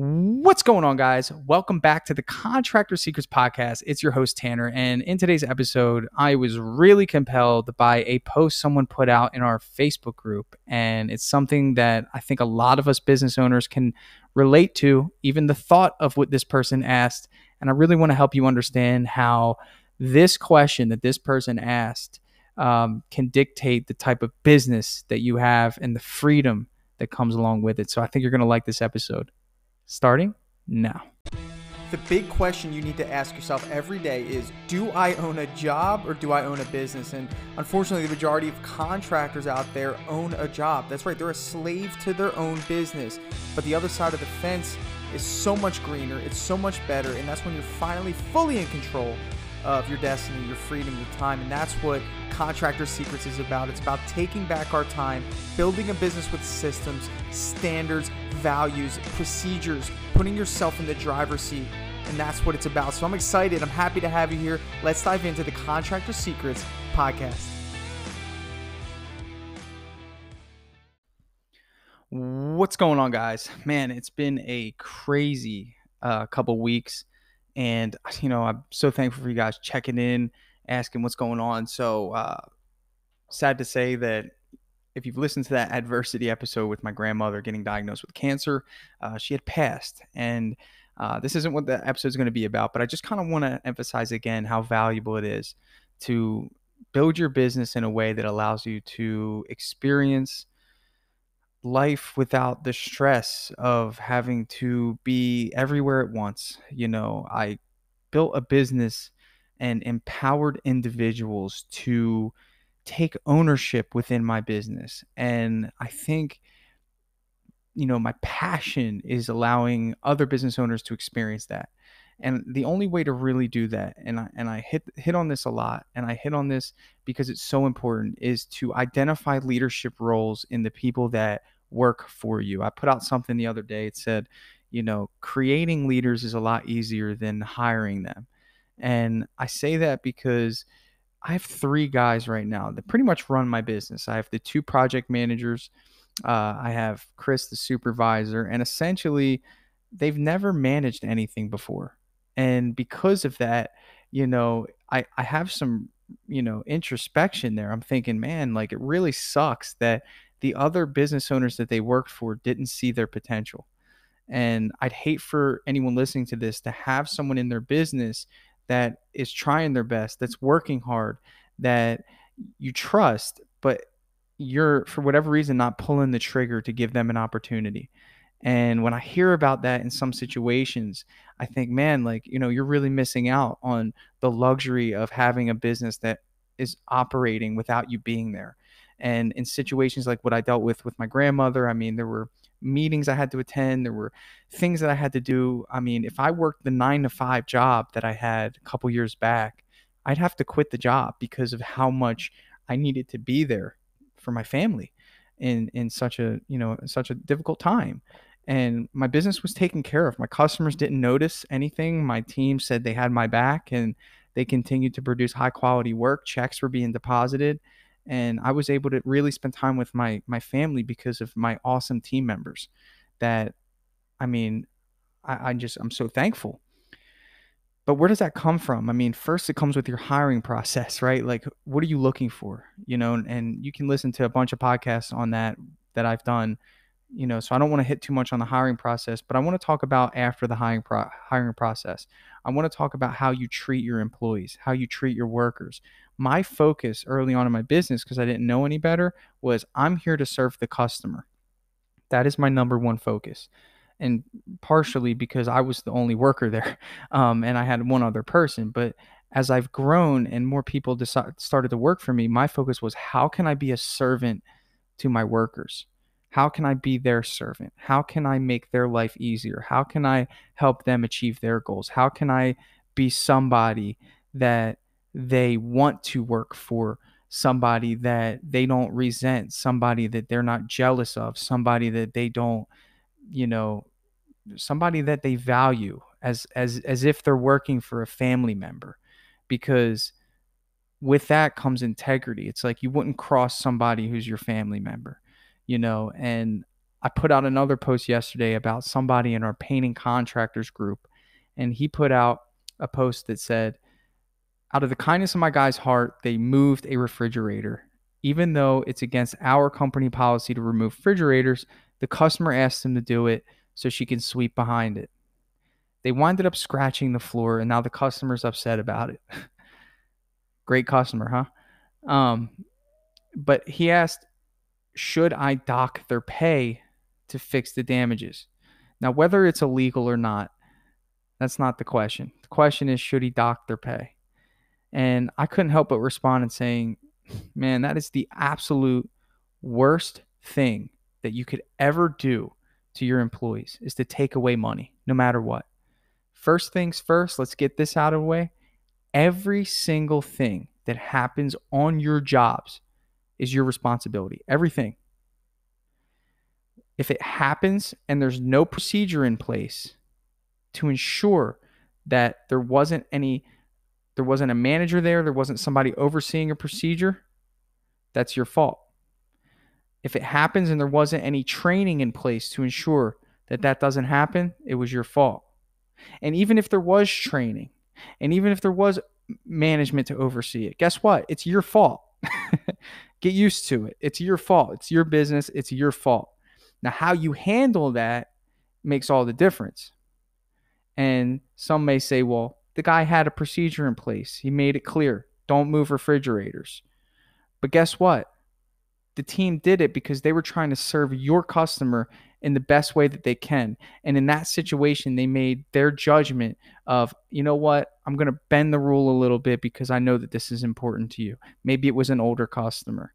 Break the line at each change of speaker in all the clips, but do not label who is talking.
What's going on, guys? Welcome back to the Contractor Secrets Podcast. It's your host, Tanner. And in today's episode, I was really compelled by a post someone put out in our Facebook group. And it's something that I think a lot of us business owners can relate to, even the thought of what this person asked. And I really want to help you understand how this question that this person asked can dictate the type of business that you have and the freedom that comes along with it. So I think you're going to like this episode. Starting now. The big question you need to ask yourself every day is, do I own a job or do I own a business? And unfortunately, the majority of contractors out there own a job. That's right, they're a slave to their own business. But the other side of the fence is so much greener, it's so much better, and that's when you're finally fully in control of your destiny, your freedom, your time. And that's what Contractor Secrets is about. It's about taking back our time, building a business with systems, standards, values, procedures, putting yourself in the driver's seat. And that's what it's about. So I'm excited. I'm happy to have you here. Let's dive into the Contractor Secrets podcast. What's going on, guys? Man, it's been a crazy couple weeks. And, I'm so thankful for you guys checking in, asking what's going on. So sad to say that if you've listened to that adversity episode with my grandmother getting diagnosed with cancer, she had passed. And this isn't what the episode is going to be about, but I just kind of want to emphasize again how valuable it is to build your business in a way that allows you to experience life without the stress of having to be everywhere at once. I built a business and empowered individuals to take ownership within my business. And I think, my passion is allowing other business owners to experience that. And the only way to really do that, and I hit on this a lot, and I hit on this because it's so important, is to identify leadership roles in the people that work for you. I put out something the other day. It said, creating leaders is a lot easier than hiring them. And I say that because I have 3 guys right now that pretty much run my business. I have the 2 project managers. I have Chris, the supervisor, and essentially they've never managed anything before. And because of that, I have some, introspection there. I'm thinking, man, like it really sucks that the other business owners that they worked for didn't see their potential. And I'd hate for anyone listening to this to have someone in their business that is trying their best, that's working hard, that you trust, but you're, for whatever reason, not pulling the trigger to give them an opportunity. And when I hear about that in some situations, I think, man, like, you're really missing out on the luxury of having a business that is operating without you being there. And in situations like what I dealt with my grandmother, I mean, there were meetings I had to attend, there were things that I had to do. I mean, if I worked the 9 to 5 job that I had a couple years back, I'd have to quit the job because of how much I needed to be there for my family in such a difficult time. And my business was taken care of. My customers didn't notice anything. My team said they had my back, and they continued to produce high quality work. Checks were being deposited, and I was able to really spend time with my family because of my awesome team members. That, I mean, I'm so thankful. But where does that come from? I mean, first it comes with your hiring process, right? Like, what are you looking for? And you can listen to a bunch of podcasts on that I've done. So I don't want to hit too much on the hiring process, but I want to talk about after the hiring process. I want to talk about how you treat your employees, how you treat your workers. My focus early on in my business, because I didn't know any better, was I'm here to serve the customer. That is my number one focus. And partially because I was the only worker there, and I had one other person. But as I've grown and more people started to work for me, my focus was, how can I be a servant to my workers? How can I be their servant? How can I make their life easier? How can I help them achieve their goals? How can I be somebody that they want to work for, somebody that they don't resent, somebody that they're not jealous of, somebody that they don't, you know, somebody that they value as if they're working for a family member? Because with that comes integrity. It's like you wouldn't cross somebody who's your family member, and I put out another post yesterday about somebody in our painting contractors group, and he put out a post that said, out of the kindness of my guy's heart, they moved a refrigerator. Even though it's against our company policy to remove refrigerators, the customer asked them to do it so she can sweep behind it. They winded up scratching the floor, and now the customer's upset about it. Great customer, huh? But he asked, should I dock their pay to fix the damages? Now, whether it's illegal or not, that's not the question. The question is, should he dock their pay? And I couldn't help but respond and saying, man, that is the absolute worst thing that you could ever do to your employees, is to take away money, no matter what. First things first, let's get this out of the way. Every single thing that happens on your jobs is your responsibility. Everything. If it happens and there's no procedure in place to ensure that there wasn't a manager there wasn't somebody overseeing a procedure, that's your fault. If it happens and there wasn't any training in place to ensure that that doesn't happen, it was your fault. And even if there was training, and even if there was management to oversee it, guess what? It's your fault. Get used to it. It's your fault. It's your business. It's your fault. Now, how you handle that makes all the difference. And some may say, well, the guy had a procedure in place. He made it clear. Don't move refrigerators. But guess what? The team did it because they were trying to serve your customer in the best way that they can. And in that situation, they made their judgment of, you know what, I'm going to bend the rule a little bit because I know that this is important to you. Maybe it was an older customer.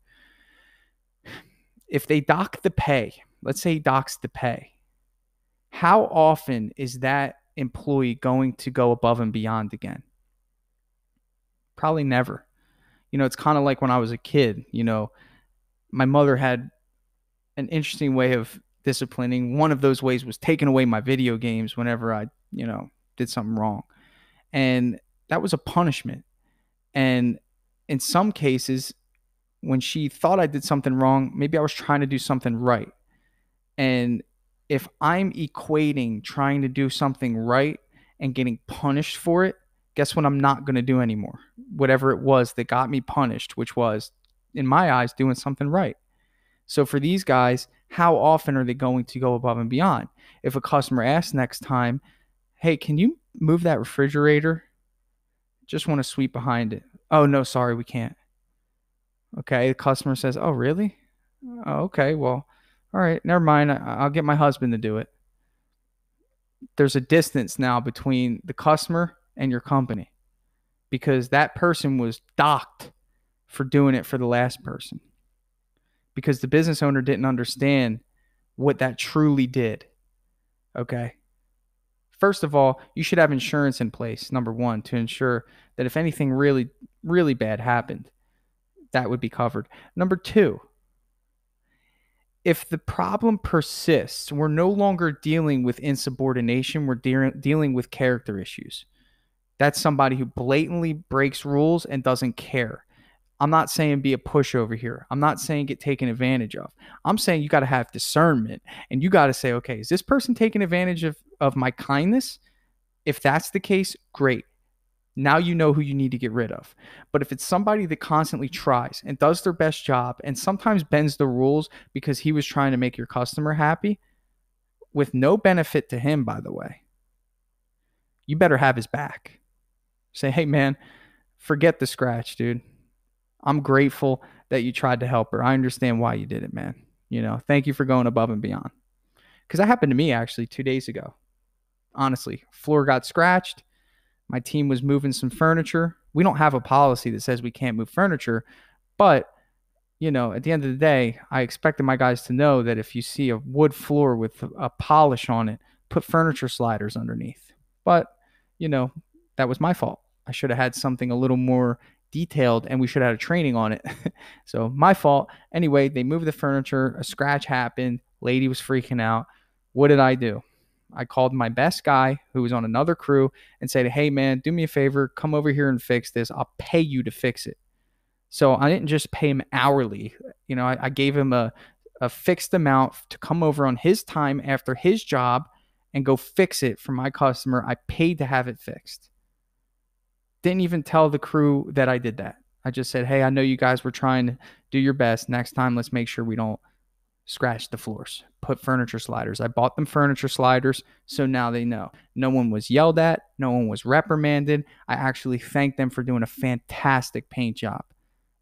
If they dock the pay, let's say he docks the pay, how often is that employee going to go above and beyond again? Probably never. It's kind of like when I was a kid, my mother had an interesting way of disciplining. One of those ways was taking away my video games whenever I, did something wrong. And that was a punishment. And in some cases, when she thought I did something wrong, maybe I was trying to do something right. And if I'm equating trying to do something right and getting punished for it, guess what I'm not going to do anymore? Whatever it was that got me punished, which was, in my eyes, doing something right. So for these guys, how often are they going to go above and beyond? If a customer asks next time, hey, can you move that refrigerator? Just want to sweep behind it. Oh, no, sorry, we can't. Okay, the customer says, oh, really? Oh, okay, well, all right, never mind. I'll get my husband to do it. There's a distance now between the customer and your company because that person was docked for doing it for the last person because the business owner didn't understand what that truly did. Okay. First of all, you should have insurance in place, number one, to ensure that if anything really, really bad happened, that would be covered. Number two, if the problem persists, we're no longer dealing with insubordination, we're dealing with character issues. That's somebody who blatantly breaks rules and doesn't care. I'm not saying be a pushover here. I'm not saying get taken advantage of. I'm saying you got to have discernment and you got to say, okay, is this person taking advantage of my kindness? If that's the case, great. Now you know who you need to get rid of. But if it's somebody that constantly tries and does their best job and sometimes bends the rules because he was trying to make your customer happy, with no benefit to him, by the way, you better have his back. Say, hey, man, forget the scratch, dude. I'm grateful that you tried to help her. I understand why you did it, man. Thank you for going above and beyond. Because that happened to me actually 2 days ago. Honestly, floor got scratched. My team was moving some furniture. We don't have a policy that says we can't move furniture, but at the end of the day, I expected my guys to know that if you see a wood floor with a polish on it, put furniture sliders underneath. But, that was my fault. I should have had something a little more detailed and we should have had a training on it. So my fault. Anyway, they moved the furniture. A scratch happened. Lady was freaking out. What did I do? I called my best guy who was on another crew and said, hey, man, do me a favor. Come over here and fix this. I'll pay you to fix it. So I didn't just pay him hourly. I gave him a a fixed amount to come over on his time after his job and go fix it for my customer. I paid to have it fixed. Didn't even tell the crew that I did that. I just said, hey, I know you guys were trying to do your best. Next time, let's make sure we don't scratch the floors. Put furniture sliders. I bought them furniture sliders, so now they know. No one was yelled at. No one was reprimanded. I actually thanked them for doing a fantastic paint job,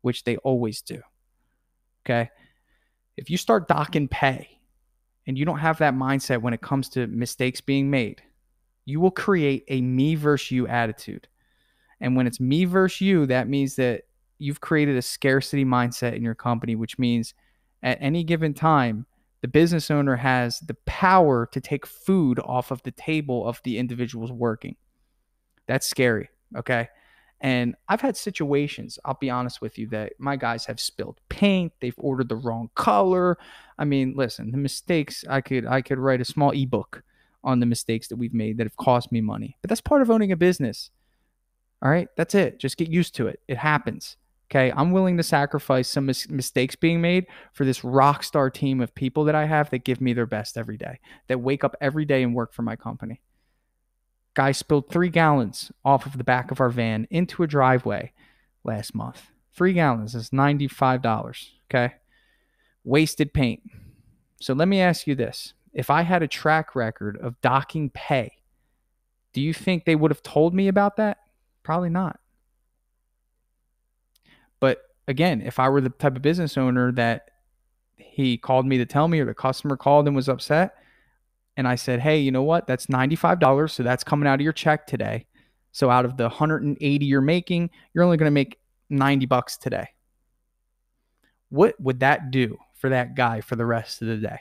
which they always do. Okay? If you start docking pay and you don't have that mindset when it comes to mistakes being made, you will create a me versus you attitude. And when it's me versus you, that means that you've created a scarcity mindset in your company, which means at any given time, the business owner has the power to take food off of the table of the individuals working. That's scary. Okay. And I've had situations, I'll be honest with you, that my guys have spilled paint, they've ordered the wrong color. I mean, listen, the mistakes, I could write a small ebook on the mistakes that we've made that have cost me money. But that's part of owning a business. All right, that's it. Just get used to it. It happens. Okay, I'm willing to sacrifice some mistakes being made for this rock star team of people that I have that give me their best every day, that wake up every day and work for my company. Guy spilled 3 gallons off of the back of our van into a driveway last month. 3 gallons is $95. Okay, wasted paint. So let me ask you this. If I had a track record of docking pay, do you think they would have told me about that? Probably not. But again, if I were the type of business owner that he called me to tell me, or the customer called and was upset, and I said, hey, you know what? That's $95. So that's coming out of your check today. So out of the 180 you're making, you're only going to make $90 today. What would that do for that guy for the rest of the day?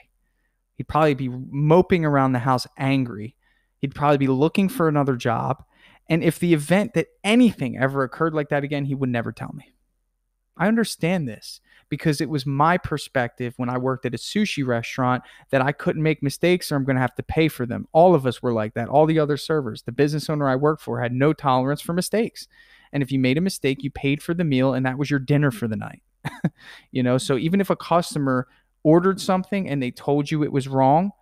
He'd probably be moping around the house angry. He'd probably be looking for another job. And if the event that anything ever occurred like that again, he would never tell me. I understand this because it was my perspective when I worked at a sushi restaurant that I couldn't make mistakes or I'm going to have to pay for them. All of us were like that. All the other servers, the business owner I worked for had no tolerance for mistakes. And if you made a mistake, you paid for the meal and that was your dinner for the night. So even if a customer ordered something and they told you it was wrong,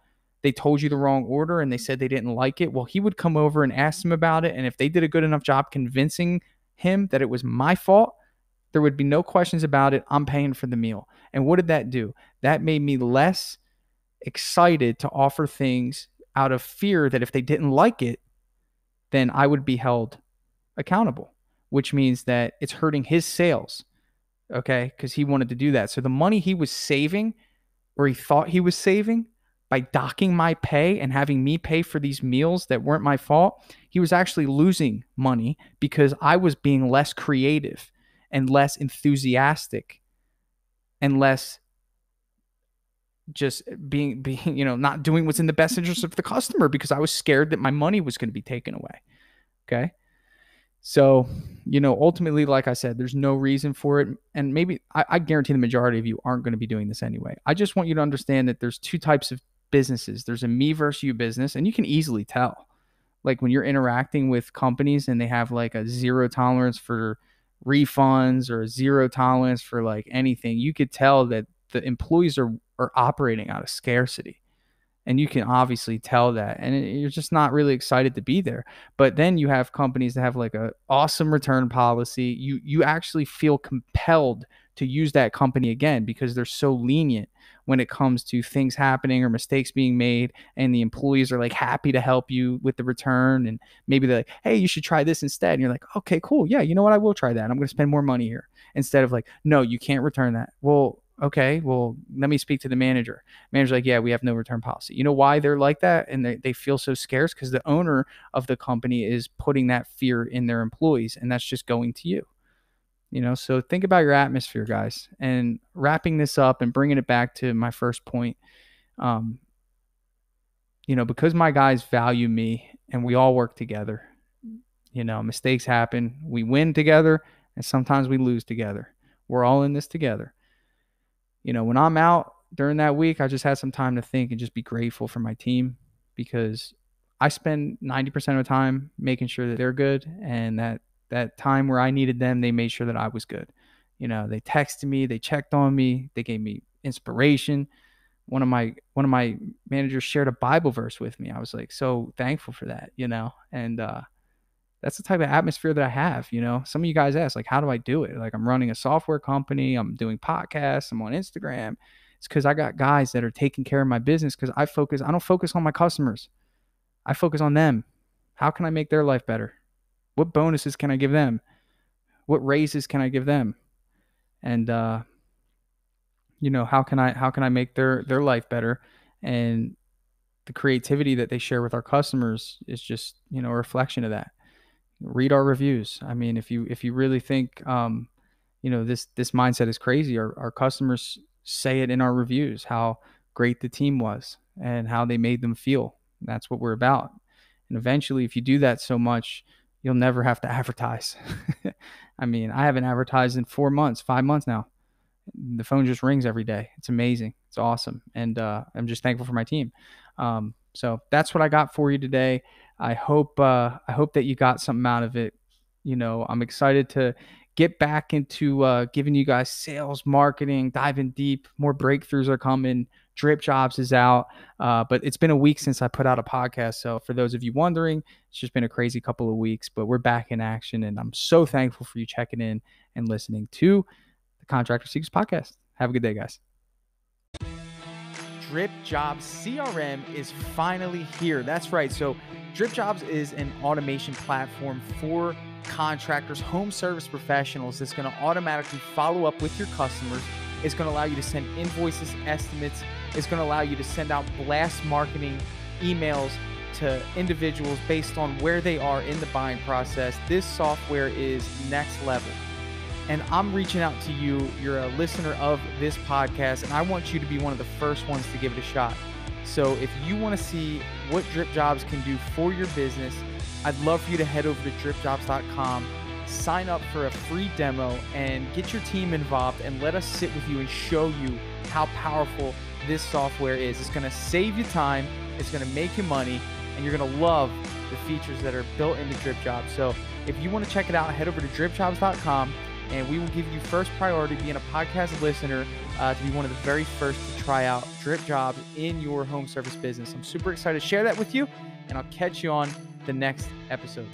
they told you the wrong order and they said they didn't like it, well, he would come over and ask them about it. And if they did a good enough job convincing him that it was my fault, there would be no questions about it. I'm paying for the meal. And what did that do? That made me less excited to offer things out of fear that if they didn't like it, then I would be held accountable, which means that it's hurting his sales. Okay. Because he wanted to do that. So the money he was saving, or he thought he was saving, by docking my pay and having me pay for these meals that weren't my fault, he was actually losing money because I was being less creative and less enthusiastic and less just being not doing what's in the best interest of the customer because I was scared that my money was going to be taken away. Okay. So, ultimately, like I said, there's no reason for it. And maybe I guarantee the majority of you aren't going to be doing this anyway. I just want you to understand that there's 2 types of businesses. There's a me versus you business, and you can easily tell. Like when you're interacting with companies and they have like a 0 tolerance for refunds or a 0 tolerance for like anything, you could tell that the employees are operating out of scarcity. And you can obviously tell that, and you're just not really excited to be there. But then you have companies that have like a awesome return policy. You actually feel compelled to use that company again because they're so lenient when it comes to things happening or mistakes being made, and the employees are like happy to help you with the return, and maybe they're like, hey, you should try this instead, and you're like, okay, cool, yeah, you know what, I will try that. I'm going to spend more money here, instead of like, no, you can't return that. Well, okay, well, let me speak to the manager. Manager's like, yeah, we have no return policy. You know why they're like that? And they feel so scarce because the owner of the company is putting that fear in their employees, and that's just going to you. So think about your atmosphere, guys. And wrapping this up and bringing it back to my first point, because my guys value me and we all work together, mistakes happen. We win together and sometimes we lose together. We're all in this together. When I'm out during that week, I just had some time to think and just be grateful for my team because I spend 90% of the time making sure that they're good, and that time where I needed them, they made sure that I was good. They texted me, they checked on me, they gave me inspiration. One of my managers shared a Bible verse with me. I was like so thankful for that, and that's the type of atmosphere that I have. Some of you guys ask, like, how do I do it? Like, I'm running a software company, I'm doing podcasts, I'm on Instagram. It's because I got guys that are taking care of my business, because I don't focus on my customers. I focus on them. How can I make their life better? What bonuses can I give them? What raises can I give them? And how can I make their life better? And the creativity that they share with our customers is just, a reflection of that. Read our reviews. I mean, if you really think this mindset is crazy, our customers say it in our reviews, how great the team was and how they made them feel. That's what we're about. And eventually, if you do that so much, you'll never have to advertise. I mean, I haven't advertised in 4 months, 5 months now. The phone just rings every day. It's amazing. It's awesome. And I'm just thankful for my team. So that's what I got for you today. I hope that you got something out of it. I'm excited to get back into giving you guys sales, marketing, diving deep. More breakthroughs are coming. Dripjobs is out. But it's been a week since I put out a podcast. So for those of you wondering, it's just been a crazy couple of weeks, but we're back in action. And I'm so thankful for you checking in and listening to the Contractor Secrets Podcast. Have a good day, guys. Dripjobs CRM is finally here. That's right. So Dripjobs is an automation platform for contractors, home service professionals that's going to automatically follow up with your customers. It's going to allow you to send invoices, estimates. It's going to allow you to send out blast marketing emails to individuals based on where they are in the buying process. This software is next level. And I'm reaching out to you. You're a listener of this podcast, and I want you to be one of the first ones to give it a shot. So if you want to see what Dripjobs can do for your business, I'd love for you to head over to dripjobs.com, sign up for a free demo, and get your team involved, and let us sit with you and show you how powerful this software is. It's going to save you time, it's going to make you money, and you're going to love the features that are built into Dripjobs. So if you want to check it out, head over to dripjobs.com. And we will give you first priority, being a podcast listener, to be one of the very first to try out Dripjobs in your home service business. I'm super excited to share that with you, and I'll catch you on the next episode.